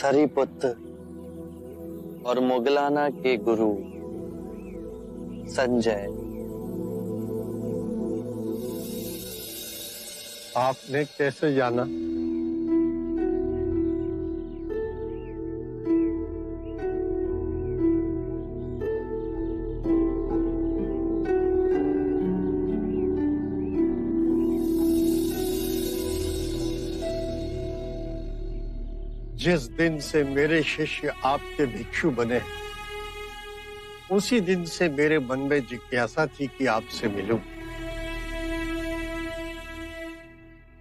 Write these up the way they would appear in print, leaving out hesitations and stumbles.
सरीपुत्र और मुगलाना के गुरु संजय। आपने कैसे जाना? जिस दिन से मेरे शिष्य आपके भिक्षु बने, उसी दिन से मेरे मन में जिज्ञासा थी कि आपसे मिलूं।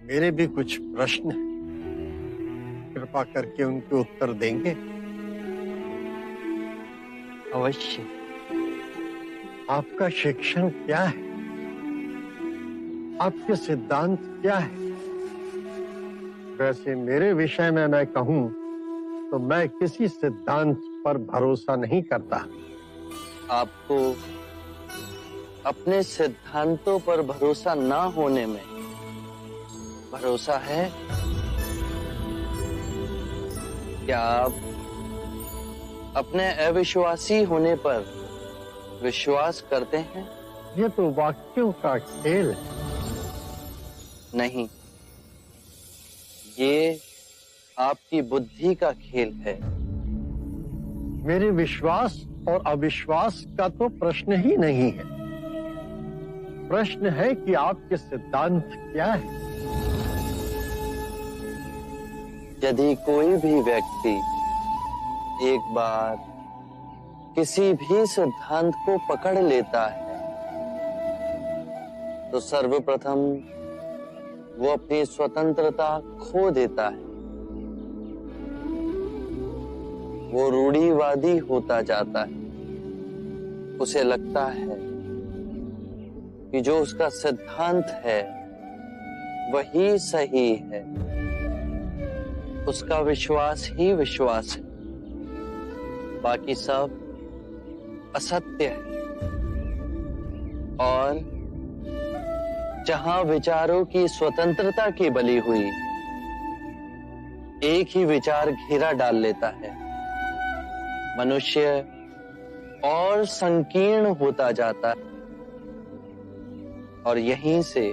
मेरे भी कुछ प्रश्न हैं, कृपा करके उनके उत्तर देंगे? अवश्य। आपका शिक्षण क्या है? आपके सिद्धांत क्या है? वैसे मेरे विषय में मैं कहूं तो मैं किसी सिद्धांत पर भरोसा नहीं करता। आपको अपने सिद्धांतों पर भरोसा ना होने में भरोसा है? क्या आप अपने अविश्वासी होने पर विश्वास करते हैं? ये तो वाक्यों का खेल है। नहीं, ये आपकी बुद्धि का खेल है। मेरे विश्वास और अविश्वास का तो प्रश्न ही नहीं है। प्रश्न है कि आपके सिद्धांत क्या है। यदि कोई भी व्यक्ति एक बार किसी भी सिद्धांत को पकड़ लेता है तो सर्वप्रथम वो अपनी स्वतंत्रता खो देता है। वो रूढ़िवादी होता जाता है। उसे लगता है कि जो उसका सिद्धांत है वही सही है। उसका विश्वास ही विश्वास है, बाकी सब असत्य है। और जहां विचारों की स्वतंत्रता की बलि हुई, एक ही विचार घेरा डाल लेता है। मनुष्य और संकीर्ण होता जाता है और यहीं से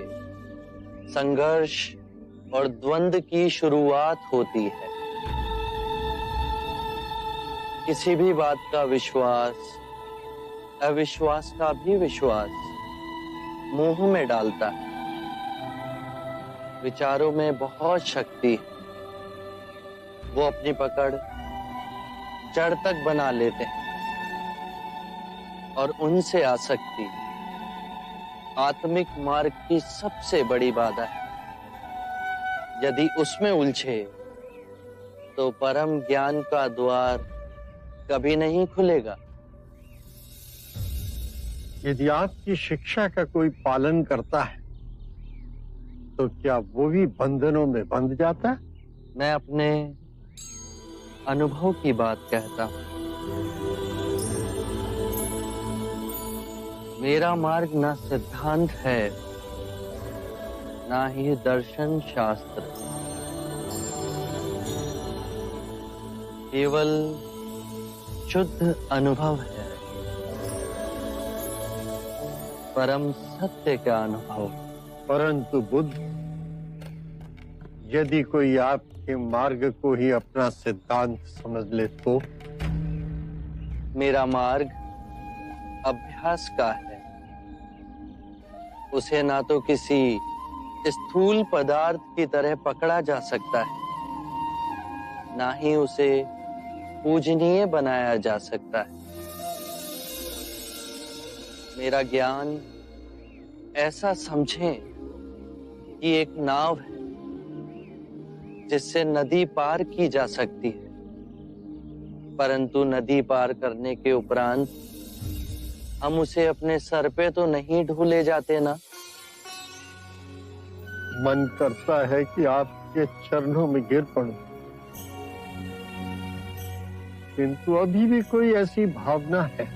संघर्ष और द्वंद्व की शुरुआत होती है। किसी भी बात का विश्वास अविश्वास का भी विश्वास मोह में डालता है। विचारों में बहुत शक्ति है। वो अपनी पकड़ जड़ तक बना लेते हैं और उनसे आसक्ति आत्मिक मार्ग की सबसे बड़ी बाधा है। यदि उसमें उलझे तो परम ज्ञान का द्वार कभी नहीं खुलेगा। यदि आपकी शिक्षा का कोई पालन करता है तो क्या वो भी बंधनों में बंध जाता है? मैं अपने अनुभव की बात कहता हूं। मेरा मार्ग ना सिद्धांत है, ना ही दर्शन शास्त्र, केवल शुद्ध अनुभव है। परम सत्य का अनुभव। परंतु बुद्ध, यदि कोई आपके मार्ग को ही अपना सिद्धांत समझ ले तो? मेरा मार्ग अभ्यास का है। उसे ना तो किसी स्थूल पदार्थ की तरह पकड़ा जा सकता है, ना ही उसे पूजनीय बनाया जा सकता है। मेरा ज्ञान ऐसा समझें कि एक नाव है जिससे नदी पार की जा सकती है, परंतु नदी पार करने के उपरांत हम उसे अपने सर पे तो नहीं ढो जाते ना। मन करता है कि आपके चरणों में गिर पड़ूं, किंतु अभी भी कोई ऐसी भावना है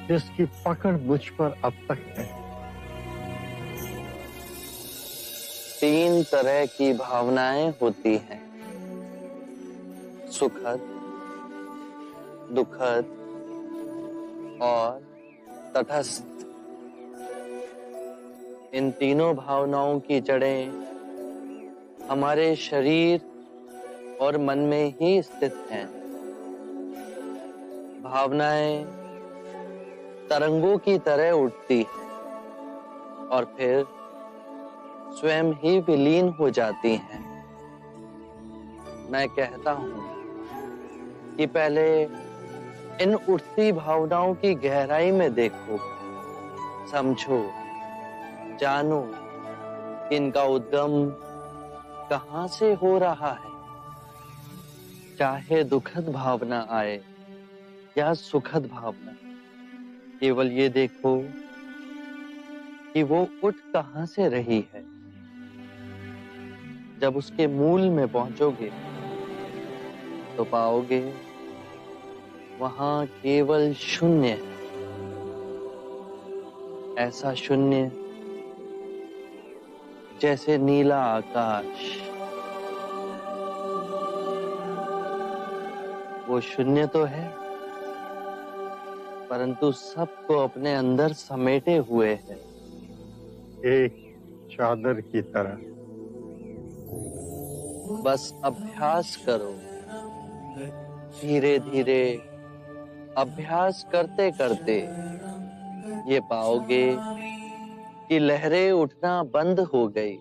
जिसकी पकड़ मुझ पर अब तक है। 3 तरह की भावनाएं होती हैं। सुखद, दुखद और तटस्थ, इन तीनों भावनाओं की जड़ें हमारे शरीर और मन में ही स्थित हैं। भावनाएं तरंगों की तरह उठती हैं और फिर स्वयं ही विलीन हो जाती हैं। मैं कहता हूं कि पहले इन उठती भावनाओं की गहराई में देखो, समझो, जानो कि इनका उद्गम कहां से हो रहा है। चाहे दुखद भावना आए या सुखद भावना, केवल ये देखो कि वो उठ कहां से रही है। जब उसके मूल में पहुंचोगे तो पाओगे वहां केवल शून्य है। ऐसा शून्य जैसे नीला आकाश। वो शून्य तो है, परंतु सबको अपने अंदर समेटे हुए है, एक चादर की तरह। बस अभ्यास करो, धीरे धीरे अभ्यास करते करते ये पाओगे कि लहरें उठना बंद हो गई।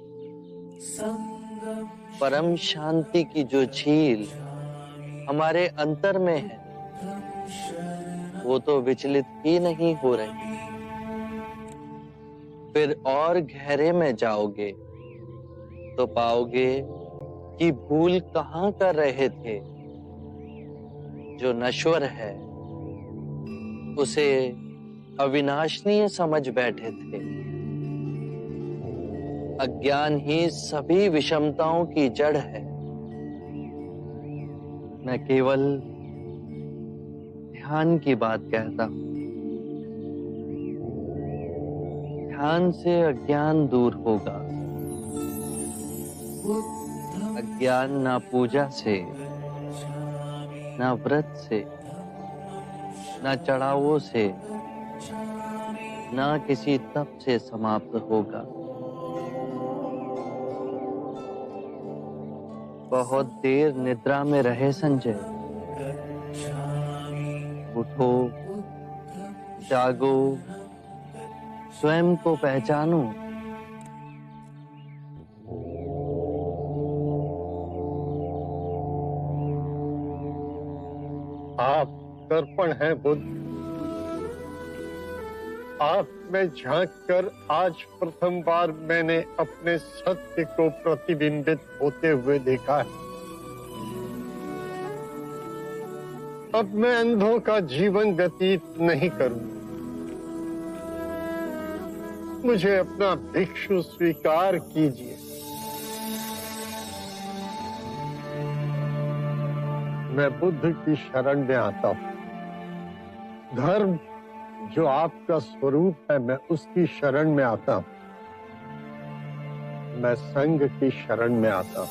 परम शांति की जो झील हमारे अंतर में है, वो तो विचलित ही नहीं हो रही। फिर और गहरे में जाओगे तो पाओगे कि भूल कहां कर रहे थे। जो नश्वर है उसे अविनाशनीय समझ बैठे थे। अज्ञान ही सभी विषमताओं की जड़ है। मैं केवल ध्यान की बात कहता हूं। ध्यान से अज्ञान दूर होगा। अज्ञान ना पूजा से, ना व्रत से, ना चढ़ावों से, ना किसी तप से समाप्त होगा। बहुत देर निद्रा में रहे संजय। उठो, जागो, स्वयं को पहचानो। आप दर्पण हैं बुद्ध। आप में झांक कर आज प्रथम बार मैंने अपने सत्य को प्रतिबिंबित होते हुए देखा है। अब मैं अंधों का जीवन व्यतीत नहीं करूं। मुझे अपना भिक्षु स्वीकार कीजिए। मैं बुद्ध की शरण में आता हूं। धर्म जो आपका स्वरूप है, मैं उसकी शरण में आता हूं। मैं संघ की शरण में आता हूं।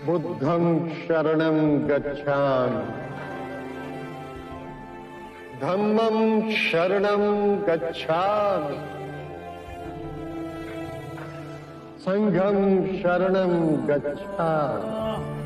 बुद्धं शरणं गच्छामि, धम्मं शरणं गच्छामि, संघं शरणं गच्छामि।